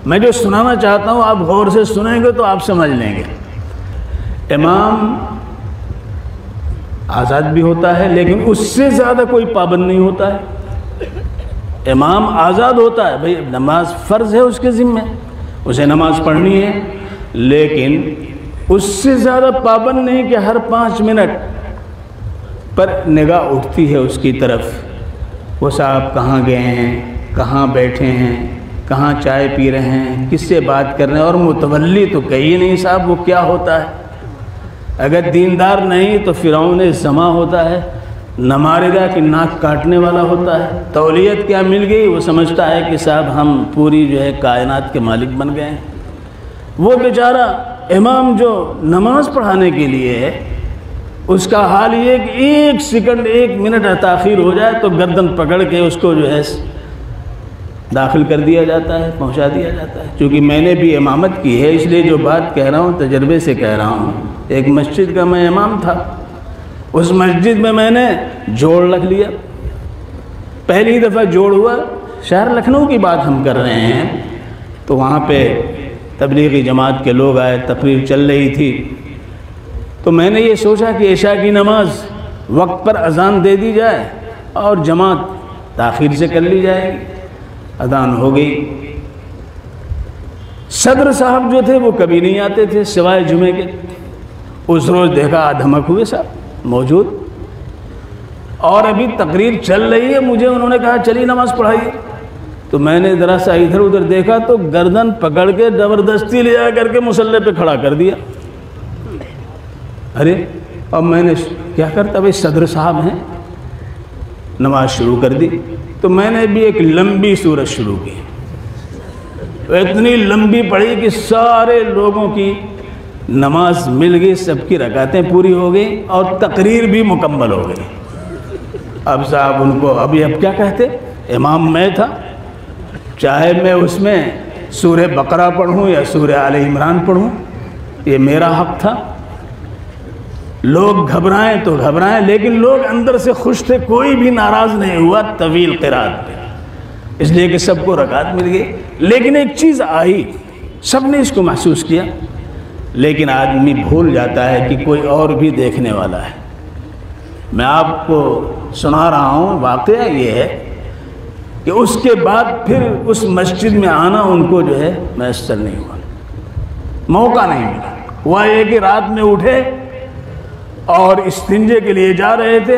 میں جو سنانا چاہتا ہوں آپ غور سے سنیں گے تو آپ سمجھ لیں گے۔ امام آزاد بھی ہوتا ہے لیکن اس سے زیادہ کوئی پابند نہیں ہوتا ہے۔ امام آزاد ہوتا ہے، بھئی نماز فرض ہے اس کے ذمہ، اسے نماز پڑھنی ہے، لیکن اس سے زیادہ پابند نہیں کہ ہر 5 منٹ پر نگاہ اٹھتی ہے اس کی طرف، وہ صاحب کہاں گئے ہیں، کہاں بیٹھے ہیں، کہاں چائے پی رہے ہیں، کس سے بات کر رہے ہیں، اور متولی تو کہی نہیں صاحب وہ کیا ہوتا ہے۔ اگر دیندار نہیں تو فرعون زما ہوتا ہے، نماردہ کی ناک کاٹنے والا ہوتا ہے۔ تولیت کیا مل گئی، وہ سمجھتا ہے کہ صاحب ہم پوری جو ہے کائنات کے مالک بن گئے ہیں۔ وہ بیچارہ امام جو نماز پڑھانے کے لیے ہے، اس کا حال یہ کہ 1 سیکنڈ 1 منٹ تاخیر ہو جائے تو گردن پکڑ کے اس کو جو ہے داخل کر دیا جاتا ہے، پہنچا دیا جاتا ہے۔ چونکہ میں نے بھی امامت کی ہے اس لیے جو بات کہہ رہا ہوں تجربے سے کہہ رہا ہوں۔ ایک مسجد کا میں امام تھا، اس مسجد میں نے جوڑ رکھ لیا، پہلی دفعہ جوڑ ہوا، شہر لکھنؤ کی بات ہم کر رہے ہیں، تو وہاں پہ تبلیغی جماعت کے لوگ آئے، تقریر چل رہی تھی، تو میں نے یہ سوچا کہ عشاء کی نماز وقت پر اذان دے دی جائے اور جماعت تاخیر سے کر لی جائے گی۔ اذان ہو گئی، صدر صاحب جو تھے وہ کبھی نہیں آتے تھے سوائے جمعے کے، اس روز دیکھا آدھمک ہوئے صاحب موجود، اور ابھی تقریر چل رہی ہے، مجھے انہوں نے کہا چلیے نماز پڑھائیے، تو میں نے ذرا سا ادھر ادھر دیکھا تو گردن پکڑ کے زبردستی لے جا کر کے مصلی پہ کھڑا کر دیا۔ ارے اب میں نے کیا کرتا، بھائی صدر صاحب ہیں، نماز شروع کر دی، تو میں نے بھی ایک لمبی سورت شروع کی، اتنی لمبی پڑھی کہ سارے لوگوں کی نماز مل گئی، سب کی رکعتیں پوری ہو گئی اور تقریر بھی مکمل ہو گئی۔ اب صاحب ان کو اب کیا کہتے، امام میں تھا، چاہے میں اس میں سورہ بقرہ پڑھوں یا سورہ آل عمران پڑھوں، یہ میرا حق تھا۔ لوگ گھبرائیں تو گھبرائیں، لیکن لوگ اندر سے خوش تھے، کوئی بھی ناراض نہیں ہوا طویل قرات پہ، اس لیے کہ سب کو رکعت مل گئی۔ لیکن ایک چیز آئی، سب نے اس کو محسوس کیا، لیکن آدمی بھول جاتا ہے کہ کوئی اور بھی دیکھنے والا ہے۔ میں آپ کو سنا رہا ہوں، واقعہ یہ ہے کہ اس کے بعد پھر اس مسجد میں آنا ان کو جو ہے میسر نہیں ہوا، موقع نہیں ملا۔ ہوا یہ کہ رات میں اٹھے اور استنجے کے لیے جا رہے تھے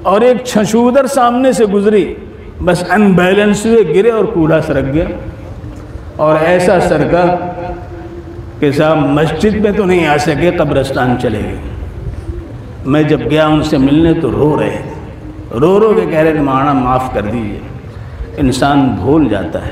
اور ایک چھچھودر سامنے سے گزری، بس ان بیلنس ہوئے، گرے اور کوڑا سرک گیا، اور ایسا سرکا کہ صاحب مسجد میں تو نہیں آ سکے، قبرستان چلے گئے۔ میں جب گیا ان سے ملنے تو رو رہے تھے، رو رو کے کہہ رہے تھے مولانا معاف کر دیجیے۔ انسان بھول جاتا ہے۔